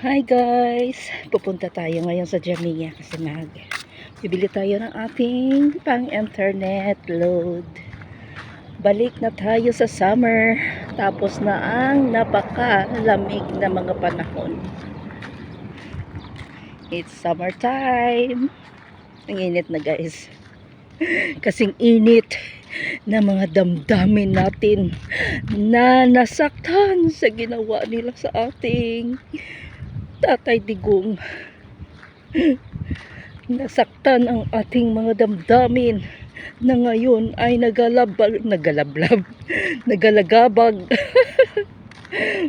Hi guys! Pupunta tayo ngayon sa Jamia kasi bibili tayo ng ating pang-internet load. Balik na tayo sa summer. Tapos na ang napakalamig na mga panahon. It's summertime. Ang init na guys. Kasing init na mga damdamin natin na nasaktan sa ginawa nila sa ating Tatay Digong. Nasaktan ang ating mga damdamin na ngayon ay nagalagabag.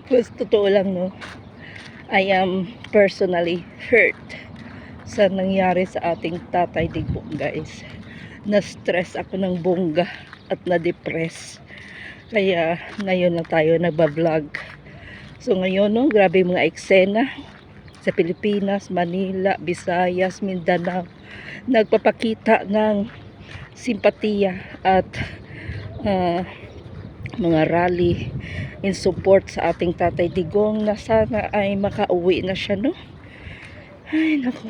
Mas totoo lang, no? I am personally hurt sa nangyari sa ating Tatay Digong, guys. Na-stress ako ng bongga at na-depress. Kaya ngayon na tayo nagbablog. So ngayon, no, grabe mga eksena sa Pilipinas, Manila, Visayas, Mindanao, nagpapakita ng simpatiya at mga rally in support sa ating Tatay Digong na sana ay makauwi na siya, no? Ay nako,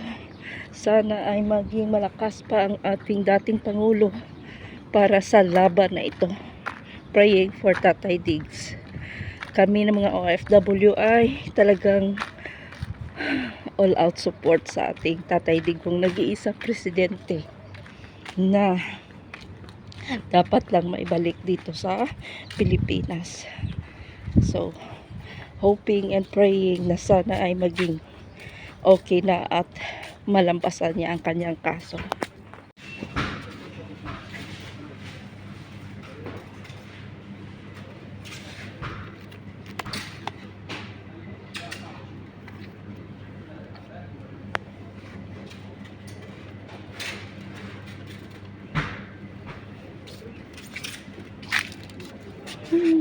sana ay maging malakas pa ang ating dating Pangulo para sa laban na ito. Praying for Tatay Digs. Kami ng mga OFW ay talagang all out support sa ating Tatay Digong, nag-iisang presidente na dapat lang maibalik dito sa Pilipinas. So hoping and praying na sana ay maging okay na at malampasan niya ang kanyang kaso.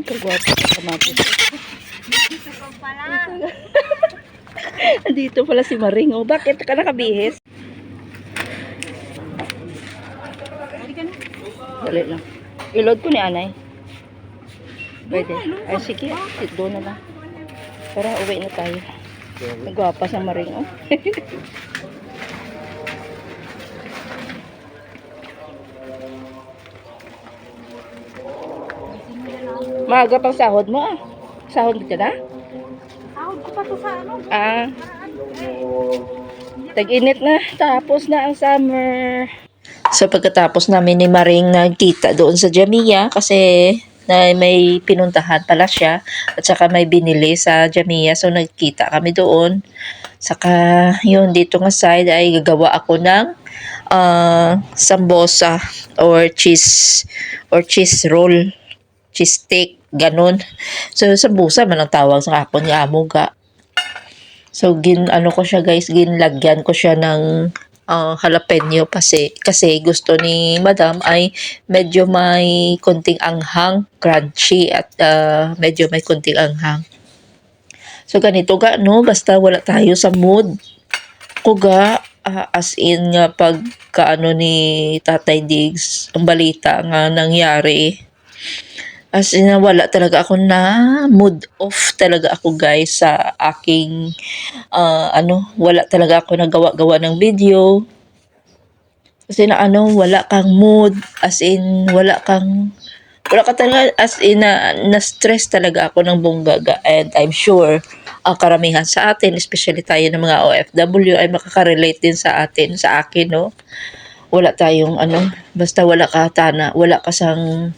Kagwapo ka kamatis. Dito pala si Maring. Oh, bakit ka nakabihis? Dali lang. I-load ko ni Anay. Pwede. Ay sige, sit doon na lang. Tara, uwi na tayo. Nagwapa sa Maring. Oh. Maaga pang sahod mo ah. Sahod ka na? Sahod ko pa to sa ano? Tag-init na. Tapos na ang summer. So pagkatapos namin ni Maring nagkita doon sa Jamia kasi na may pinuntahan pala siya at saka may binili sa Jamia. So nagkita kami doon. Saka yun dito nga side ay gagawa ako ng sambosa or cheese roll, cheese steak, ganun. So sambusa man ang tawag sa ako ni amo ga. So ano ko siya guys, ginlagyan ko siya ng jalapeno kasi gusto ni madam ay medyo may konting anghang, crunchy at medyo may konting anghang. So ganito ga, no, basta wala tayo sa mood kuga, as in nga pagkaano ni Tatay Diggs, ang balita nga nangyari, as in wala talaga ako na mood off talaga ako guys sa aking wala talaga ako nagawa-gawa ng video kasi wala kang mood, as in wala ka talaga, as in na stress talaga ako ng bonggaga. And I'm sure karamihan sa atin, especially tayo ng mga OFW, ay makaka-relate din sa akin, no? Wala tayong basta wala ka sang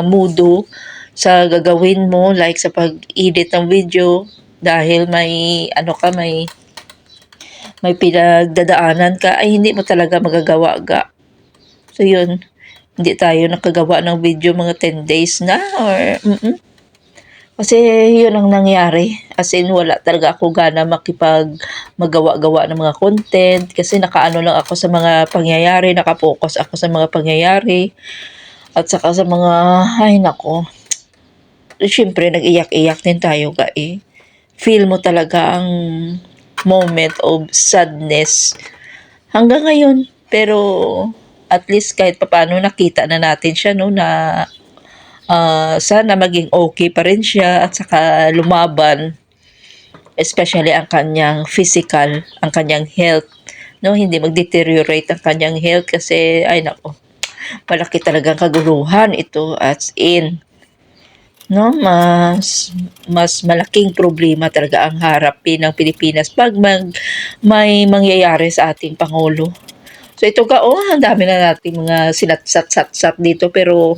mudo sa gagawin mo, like sa pag-edit ng video dahil may may pinagdadaanan ka, ay hindi mo talaga magagawa ga. So yun, hindi tayo nakagawa ng video mga 10 days na or kasi yun ang nangyari, as in wala talaga ako gana magawa-gawa ng mga content kasi nakaano lang ako sa mga pangyayari, nakapokus ako sa mga pangyayari at saka sa mga nako, syempre nag-iyak-iyak din tayo ga eh. Feel mo talaga ang moment of sadness hanggang ngayon, pero at least kahit papaano nakita na natin siya, no, na sana maging okay pa rin siya at saka lumaban. especially ang kanyang physical, ang kanyang health, no, hindi mag-deteriorate ang kanyang health kasi ay nako, malaki talagang kaguluhan ito as in, no, mas malaking problema talaga ang harapin ng Pilipinas pag may mangyayari sa ating pangulo. So ito ang dami na nating mga sinatsat-sat dito, pero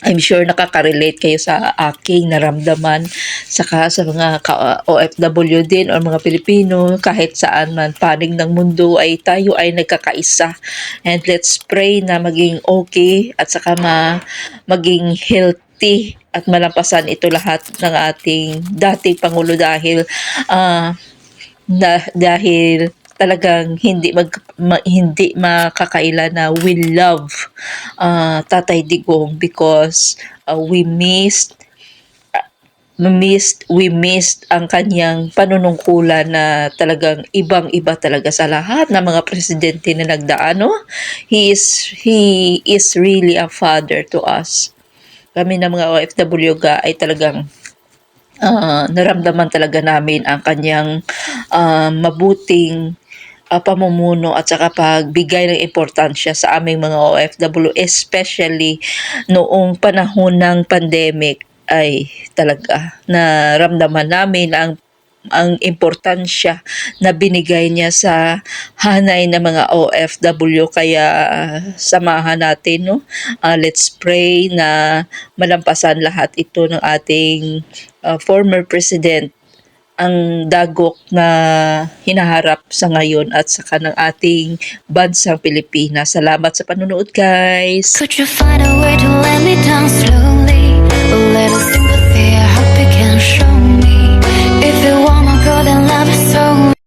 I'm sure nakaka-relate kayo sa aking naramdaman, saka sa mga OFW din o mga Pilipino kahit saan man panig ng mundo ay tayo ay nagkakaisa, and let's pray na maging okay at saka maging healthy at malampasan ito lahat ng ating dating Pangulo dahil dahil talagang hindi makakaila na we love Tatay Digong because we missed ang kanyang panunungkulan na talagang ibang-iba talaga sa lahat ng mga presidente na nagdaan, no? He is really a father to us. Kami na mga OFW ay talagang naramdaman talaga namin ang kanyang mabuting pamumuno at saka pagbigay ng importansya sa aming mga OFW, especially noong panahon ng pandemic ay talaga naramdaman namin ang importansya na binigay niya sa hanay ng mga OFW, kaya samahan natin, no? Let's pray na malampasan lahat ito ng ating former president, ang dagok na hinaharap sa ngayon at saka ng ating bansang Pilipinas. Salamat sa panonood, guys! Could you find a way to let me down slowly? A little sympathy, I hope you can show me. If you wanna go, then let